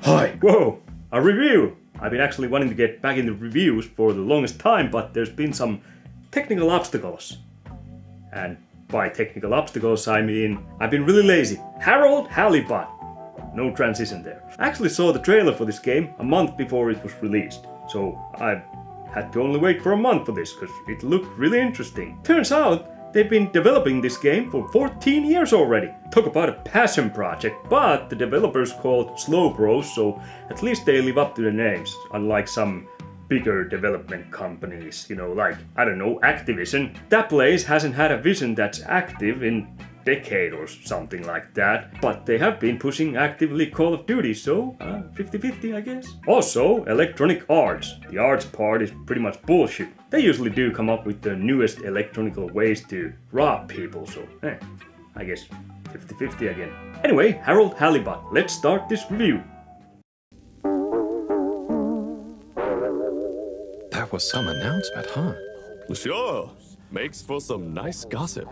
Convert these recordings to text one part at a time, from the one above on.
Hi! Whoa! A review! I've been actually wanting to get back into reviews for the longest time, but there's been some technical obstacles. And by technical obstacles, I mean I've been really lazy. Harold Halibut. No transition there. I actually saw the trailer for this game a month before it was released, so I had to only wait for a month for this because it looked really interesting. Turns out they've been developing this game for 14 years already. Talk about a passion project, but the developers called Slow Bros, so at least they live up to their names, unlike some bigger development companies, you know, like, I don't know, Activision. That place hasn't had a vision that's active in decade or something like that, but they have been pushing actively Call of Duty, so 50-50 I guess. Also, Electronic Arts. The arts part is pretty much bullshit. They usually do come up with the newest electronical ways to rob people, so I guess 50-50 again. Anyway, Harold Halibut, let's start this review. That was some announcement, huh? Sure. Makes for some nice gossip.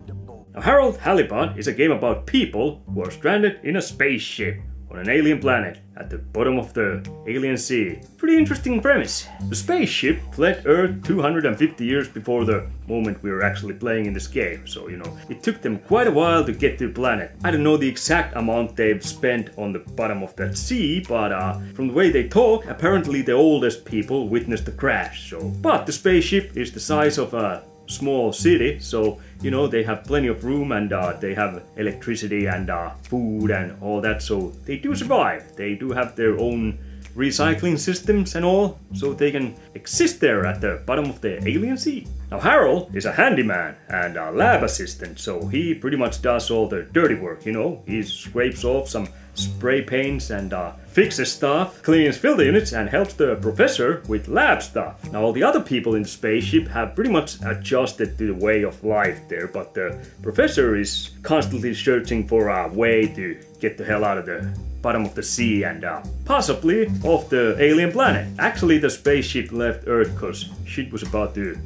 Now, Harold Halibut is a game about people who are stranded in a spaceship on an alien planet at the bottom of the alien sea. Pretty interesting premise. The spaceship fled Earth 250 years before the moment we were actually playing in this game, so you know, it took them quite a while to get to the planet. I don't know the exact amount they've spent on the bottom of that sea, but from the way they talk, apparently the oldest people witnessed the crash, so. But the spaceship is the size of a small city, so you know, they have plenty of room and they have electricity and food and all that, so they do survive. They do have their own recycling systems and all, so they can exist there at the bottom of the alien sea. Now Harold is a handyman and a lab assistant, so he pretty much does all the dirty work, you know. He scrapes off some spray paints and fixes stuff, cleans filter units and helps the professor with lab stuff. Now all the other people in the spaceship have pretty much adjusted to the way of life there, but the professor is constantly searching for a way to get the hell out of the bottom of the sea and possibly off the alien planet. Actually the spaceship left Earth cause shit was about to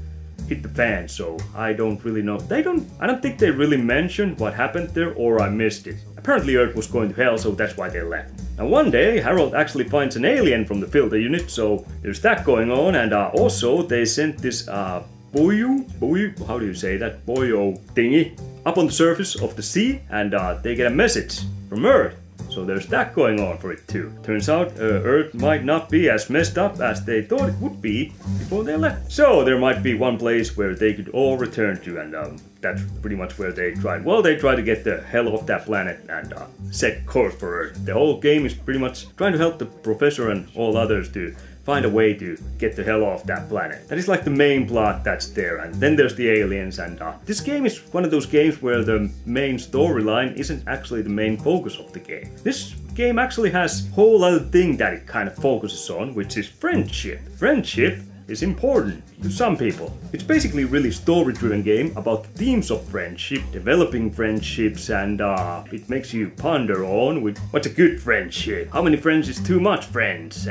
hit the fan, so I don't really know. I don't think they really mentioned what happened there, or I missed it. Apparently Earth was going to hell, so that's why they left. Now one day Harold actually finds an alien from the filter unit, so there's that going on, and also they sent this boyo, how do you say that? Boyo thingy up on the surface of the sea, and they get a message from Earth. So there's that going on for it too. Turns out Earth might not be as messed up as they thought it would be before they left. So there might be one place where they could all return to, and that's pretty much where they tried. Well, they tried to get the hell off that planet and set course for Earth. The whole game is pretty much trying to help the professor and all others to find a way to get the hell off that planet. That is like the main plot that's there, and then there's the aliens, and this game is one of those games where the main storyline isn't actually the main focus of the game. This game actually has a whole other thing that it kind of focuses on, which is friendship. Friendship is important to some people. It's basically a really story-driven game about the themes of friendship, developing friendships, and it makes you ponder on with what's a good friendship, how many friends is too much friends,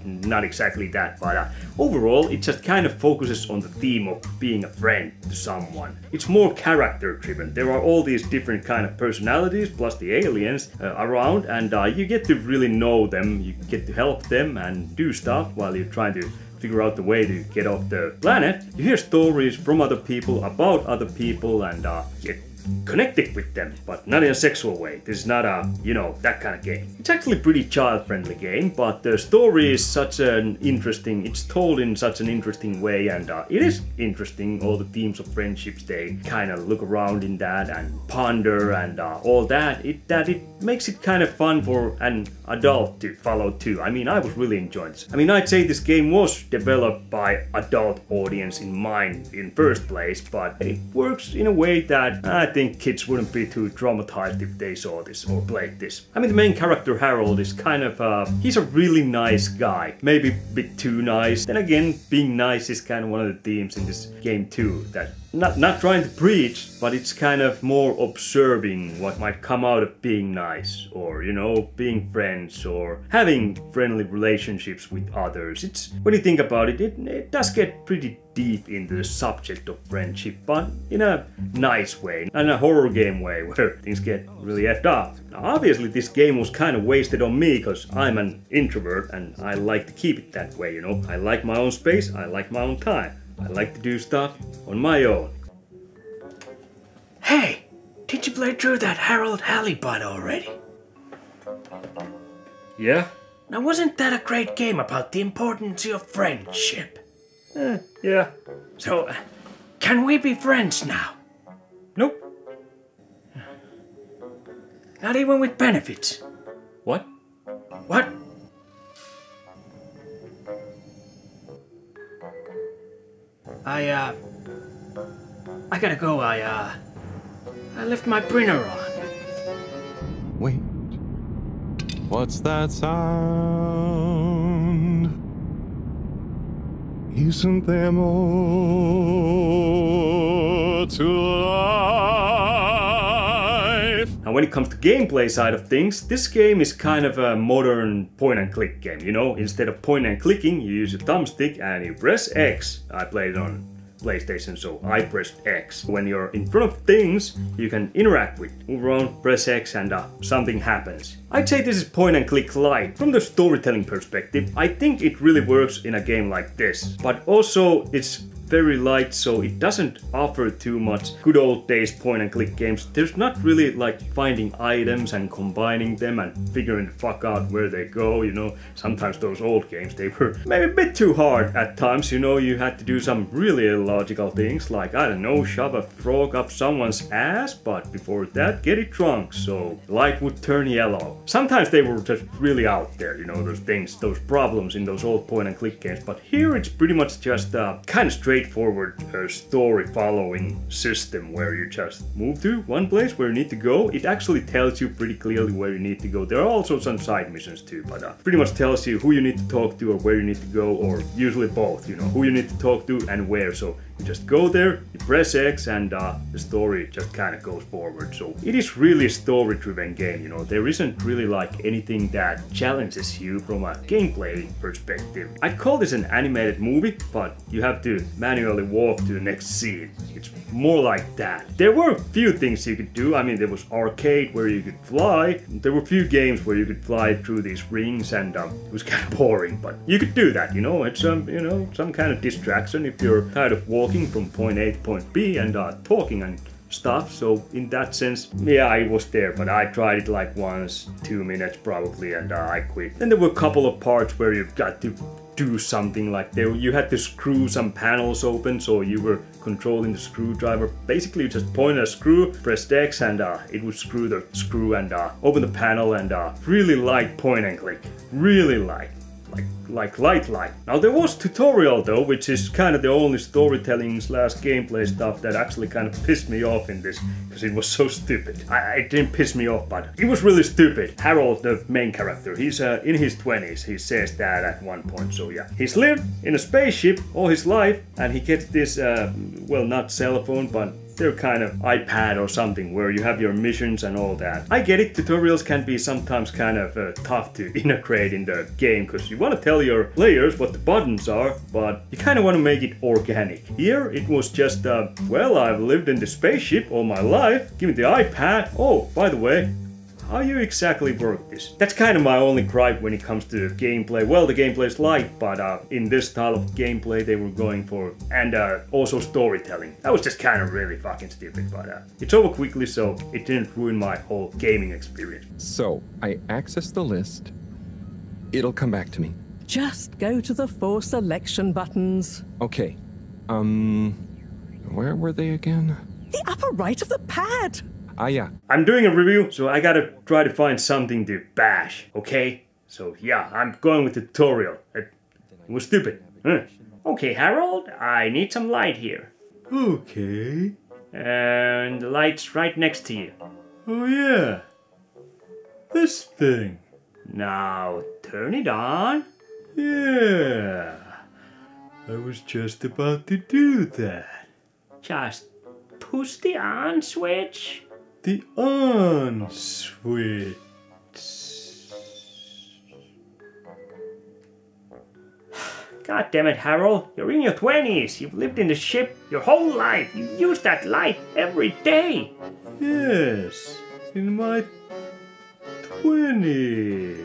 not exactly that, but overall it just kind of focuses on the theme of being a friend to someone. It's more character-driven. There are all these different kind of personalities plus the aliens around, and you get to really know them, you get to help them and do stuff while you're trying to figure out the way to get off the planet. You hear stories from other people about other people and get connected with them, but not in a sexual way. This is not a, you know, that kind of game. It's actually a pretty child-friendly game, but the story is such an interesting, it's told in such an interesting way, and it is interesting, all the themes of friendships, they kind of look around in that and ponder and all that. It makes it kind of fun for an adult to follow too. I mean, I was really enjoying this. I mean, I'd say this game was developed by adult audience in mind in first place, but it works in a way that I think kids wouldn't be too traumatized if they saw this or played this. I mean, the main character Harold is kind of he's a really nice guy. Maybe a bit too nice. Then again, being nice is kind of one of the themes in this game too, that not trying to preach, but it's kind of more observing what might come out of being nice, or you know, being friends, or having friendly relationships with others. It's when you think about it, it does get pretty deep into the subject of friendship, but in a nice way, in a horror game way where things get really effed up. Now obviously this game was kind of wasted on me because I'm an introvert and I like to keep it that way, you know. I like my own space, I like my own time. I like to do stuff on my own. Hey, did you play through that Harold Halibut already? Yeah? Now wasn't that a great game about the importance of friendship? Yeah. So, can we be friends now? Nope. Not even with benefits? What? What? I gotta go, I left my printer on. Wait. What's that sound? Isn't there more to life? Now when it comes to gameplay side of things, this game is kind of a modern point and click game, you know? Instead of point and clicking, you use a thumbstick and you press X. I played it on PlayStation, so I pressed X. When you're in front of things, you can interact with, move around, press X, and something happens. I'd say this is point and click light. From the storytelling perspective, I think it really works in a game like this. But also, it's very light, so it doesn't offer too much good old days point and click games. There's not really like finding items and combining them and figuring the fuck out where they go, you know. Sometimes those old games, they were maybe a bit too hard at times, you know. You had to do some really illogical things like, I don't know, shove a frog up someone's ass, but before that get it drunk so light would turn yellow. Sometimes they were just really out there, you know, those things, those problems in those old point and click games, but here it's pretty much just kind of straightforward story following system where you just move to one place where you need to go. It actually tells you pretty clearly where you need to go. There are also some side missions too, but pretty much tells you who you need to talk to or where you need to go, or usually both, you know, who you need to talk to and where. So you just go there, you press X, and the story just kind of goes forward. So it is really a story-driven game, you know. There isn't really like anything that challenges you from a gameplay perspective. I'd call this an animated movie, but you have to manually walk to the next scene. It's more like that. There were a few things you could do. I mean, there was arcade where you could fly. There were a few games where you could fly through these rings, and it was kind of boring, but you could do that, you know. It's you know, some kind of distraction if you're tired of walking from point A to point B and talking and stuff. So in that sense, yeah, I was there, but I tried it like once, 2 minutes probably, and I quit. Then there were a couple of parts where you've got to do something like you had to screw some panels open, so you were controlling the screwdriver. Basically you just point a screw, press X, and it would screw the screw and open the panel, and really light point and click. Really light. Like light. Now there was tutorial though, which is kind of the only storytelling / gameplay stuff that actually kind of pissed me off in this, because it was so stupid. It didn't piss me off, but it was really stupid. Harold, the main character, he's in his 20s, he says that at one point, so yeah. He's lived in a spaceship all his life, and he gets this, well, not cell phone, but they're kind of iPad or something where you have your missions and all that. I get it, tutorials can be sometimes kind of tough to integrate in the game, because you want to tell your players what the buttons are, but you kind of want to make it organic. Here it was just, well, I've lived in the spaceship all my life, give me the iPad. Oh, by the way, how you exactly work this? That's kind of my only gripe when it comes to the gameplay. Well, the gameplay is light, but in this style of gameplay they were going for, and also storytelling. That was just kind of really fucking stupid, but it's over quickly, so it didn't ruin my whole gaming experience. So, I access the list. It'll come back to me. Just go to the 4 selection buttons. Okay. Where were they again? The upper right of the pad. Ah, yeah. I'm doing a review, so I gotta try to find something to bash, okay? So yeah, I'm going with the tutorial. It was stupid. Okay, Harold, I need some light here. Okay. And the light's right next to you. Oh yeah. This thing. Now turn it on. Yeah. I was just about to do that. Just push the on switch. The on switch. God damn it, Harold. You're in your 20s. You've lived in the ship your whole life. You use that light every day. Yes, in my 20s.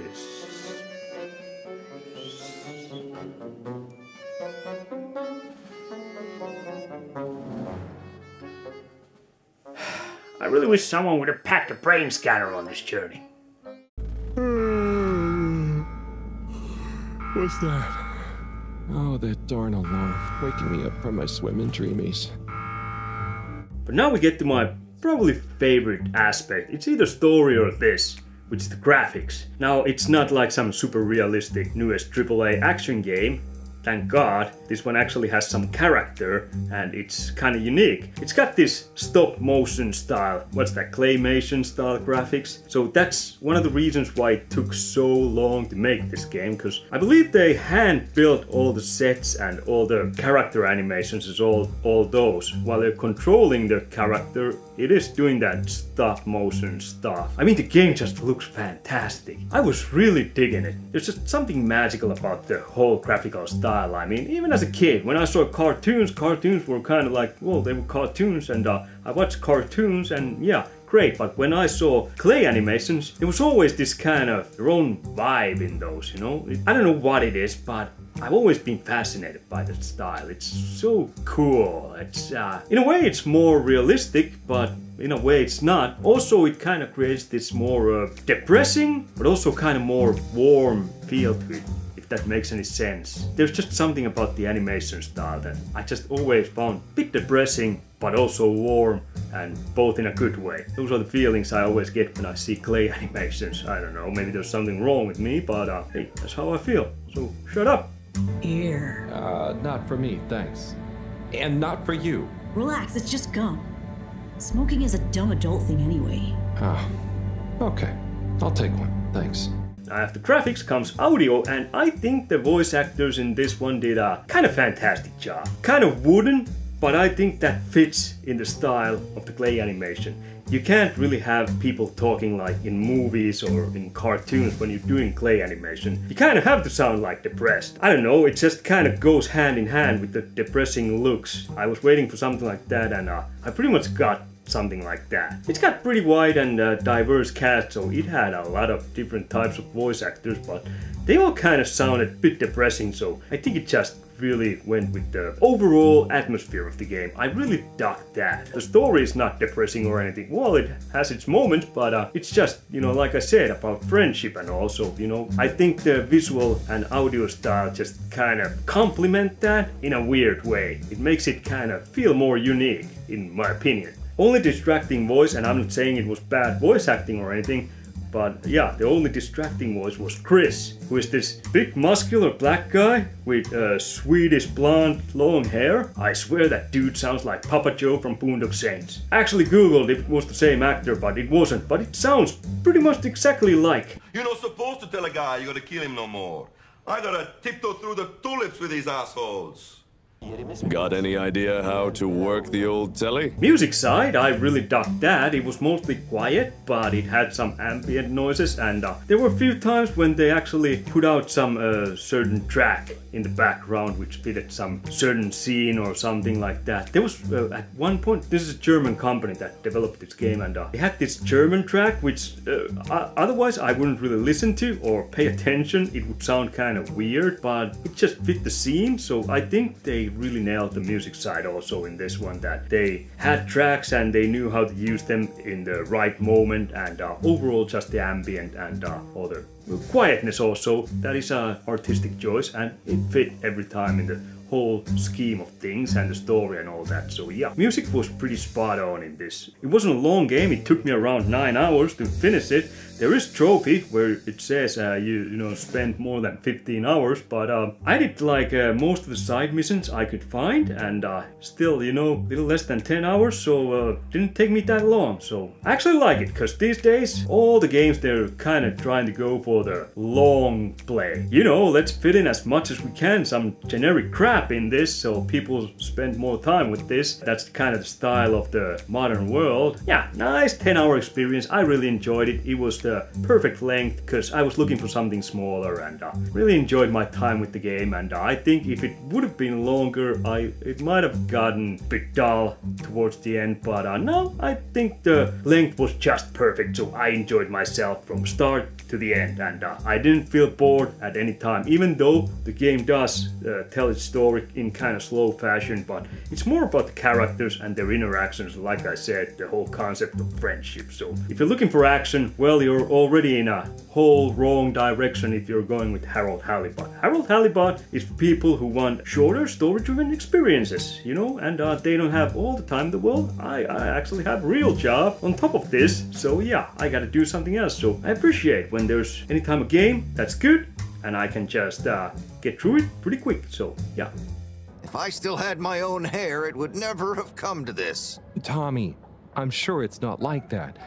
I really wish someone would have packed a brain scanner on this journey. What's that? Oh, that darn alarm, waking me up from my swimming dreamies. But now we get to my probably favorite aspect. It's either story or this, which is the graphics. Now, it's not like some super realistic newest AAA action game. Thank God, this one actually has some character and it's kind of unique. It's got this stop motion style, what's that, claymation style graphics. So that's one of the reasons why it took so long to make this game, because I believe they hand built all the sets and all the character animations as all those. While they're controlling the character, it is doing that stop motion stuff. I mean, the game just looks fantastic. I was really digging it. There's just something magical about the whole graphical style. I mean, even as a kid, when I saw cartoons were kind of like, well, they were cartoons, and I watched cartoons, and yeah, great. But when I saw clay animations, it was always this kind of their own vibe in those, you know? I don't know what it is, but I've always been fascinated by that style. It's so cool. It's in a way it's more realistic, but in a way it's not. Also, it kind of creates this more depressing, but also kind of more warm feel to it. That makes any sense. There's just something about the animation style that I just always found a bit depressing, but also warm, and both in a good way. Those are the feelings I always get when I see clay animations. I don't know, maybe there's something wrong with me, but hey, that's how I feel. So shut up. Here. Not for me, thanks. And not for you. Relax, it's just gum. Smoking is a dumb adult thing anyway. Ah, okay. I'll take one, thanks. After graphics comes audio, and I think the voice actors in this one did a kind of fantastic job. Kind of wooden, but I think that fits in the style of the clay animation. You can't really have people talking like in movies or in cartoons when you're doing clay animation. You kind of have to sound like depressed. I don't know, it just kind of goes hand in hand with the depressing looks. I was waiting for something like that, and I pretty much got something like that. It's got pretty wide and diverse cast, so it had a lot of different types of voice actors, but they all kind of sounded a bit depressing, so I think it just really went with the overall atmosphere of the game. I really dug that. The story is not depressing or anything. Well, it has its moments, but it's just, you know, like I said, about friendship, and also, you know, I think the visual and audio style just kind of complement that in a weird way. It makes it kind of feel more unique, in my opinion. Only distracting voice, and I'm not saying it was bad voice acting or anything, but yeah, the only distracting voice was Chris, who is this big muscular black guy with Swedish blonde long hair. I swear that dude sounds like Papa Joe from Boondock Saints. I actually googled if it was the same actor, but it wasn't, but it sounds pretty much exactly like. You're not supposed to tell a guy you gotta kill him no more. I gotta tiptoe through the tulips with these assholes. Got any idea how to work the old telly? Music side, I really dug that. It was mostly quiet, but it had some ambient noises, and there were a few times when they actually put out some certain track in the background which fitted some certain scene or something like that. There was at one point, this is a German company that developed this game, and they had this German track which otherwise I wouldn't really listen to or pay attention. It would sound kind of weird, but it just fit the scene, so I think they really nailed the music side also in this one, that they had tracks and they knew how to use them in the right moment, and overall just the ambient and all the quietness also, that is an artistic choice, and it fit every time in the whole scheme of things and the story and all that. So yeah, music was pretty spot on in this. It wasn't a long game, it took me around 9 hours to finish it, There is trophy where it says you spend more than 15 hours, but I did like most of the side missions I could find, and still, little less than 10 hours, so didn't take me that long. So I actually like it, because these days all the games, they're kind of trying to go for the long play. Let's fit in as much as we can, some generic crap in this, so people spend more time with this. That's kind of the style of the modern world. Yeah, nice 10-hour experience. I really enjoyed it. It was the perfect length, because I was looking for something smaller, and really enjoyed my time with the game. And I think if it would have been longer, it might have gotten a bit dull towards the end, but no, I think the length was just perfect, so I enjoyed myself from start to the end, and I didn't feel bored at any time, even though the game does tell its story in kind of slow fashion, but it's more about the characters and their interactions, like I said, the whole concept of friendship. So if you're looking for action, well, you're already in a whole wrong direction if you're going with Harold Halibut. Harold Halibut is for people who want shorter story-driven experiences, and they don't have all the time in the world. I actually have a real job on top of this, so yeah, I gotta do something else. So I appreciate when there's any time a game that's good and I can just get through it pretty quick. So yeah. If I still had my own hair, it would never have come to this. Tommy, I'm sure it's not like that.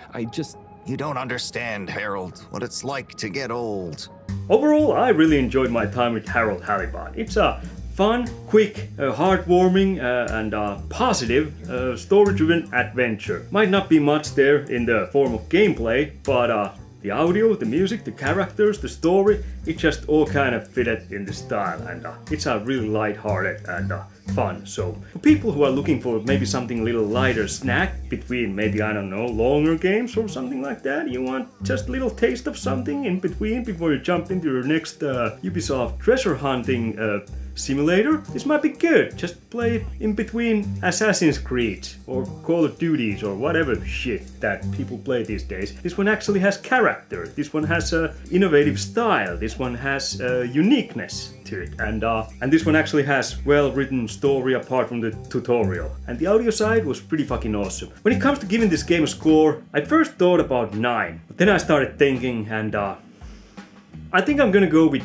You don't understand, Harold, what it's like to get old. Overall, I really enjoyed my time with Harold Halibut. It's a fun, quick, heartwarming, and positive story-driven adventure. Might not be much there in the form of gameplay, but the audio, the music, the characters, the story, it just all kind of fitted in the style, and it's a really light-hearted and fun. So for people who are looking for maybe something a little lighter snack between maybe, I don't know, longer games or something like that, you want just a little taste of something in between before you jump into your next Ubisoft treasure hunting simulator, this might be good. Just play it in between Assassin's Creed or Call of Duties or whatever shit that people play these days. This one actually has character. This one has a innovative style. This one has uniqueness to it, and this one actually has well-written story apart from the tutorial. And the audio side was pretty fucking awesome. When it comes to giving this game a score, I first thought about 9, but then I started thinking, and I think I'm gonna go with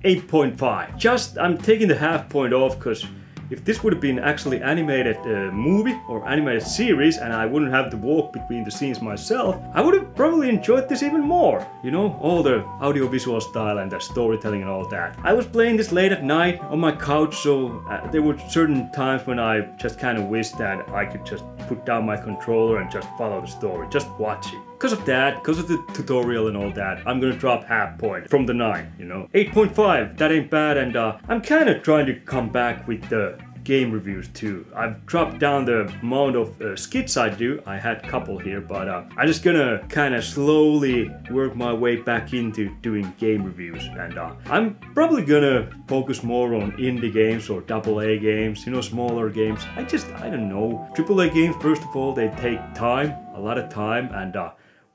8.5. I'm taking the half point off, because if this would have been actually animated movie or animated series and I wouldn't have to walk between the scenes myself, I would have probably enjoyed this even more. All the audiovisual style and the storytelling and all that. I was playing this late at night on my couch, so there were certain times when I just kind of wished that I could just put down my controller and just follow the story, just watch it. Because of that, because of the tutorial and all that, I'm gonna drop half point from the 9, 8.5, that ain't bad, and I'm kind of trying to come back with the game reviews too. I've dropped down the amount of skits I do. I had a couple here, but I'm just gonna kind of slowly work my way back into doing game reviews, and I'm probably gonna focus more on indie games or AA games, smaller games. I don't know. AAA games, first of all, they take time, a lot of time, and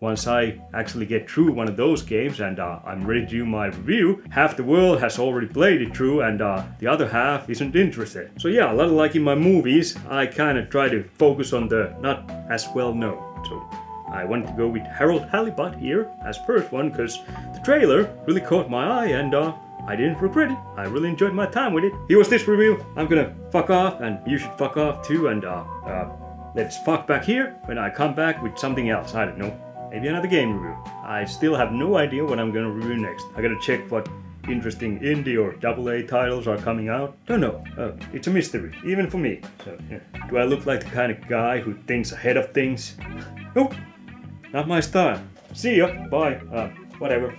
once I actually get through one of those games and I'm ready to do my review, half the world has already played it through, and the other half isn't interested. So yeah, a lot like in my movies, I kind of try to focus on the not as well known. So I wanted to go with Harold Halibut here as first one, because the trailer really caught my eye, and I didn't regret it. I really enjoyed my time with it. Here was this review. I'm gonna fuck off, and you should fuck off too, and let's fuck back here when I come back with something else. I don't know. Maybe another game review. I still have no idea what I'm gonna review next. I gotta check what interesting indie or AA titles are coming out. Don't know. It's a mystery, even for me. So, yeah. Do I look like the kind of guy who thinks ahead of things? Nope. Not my style. See ya. Bye. Whatever.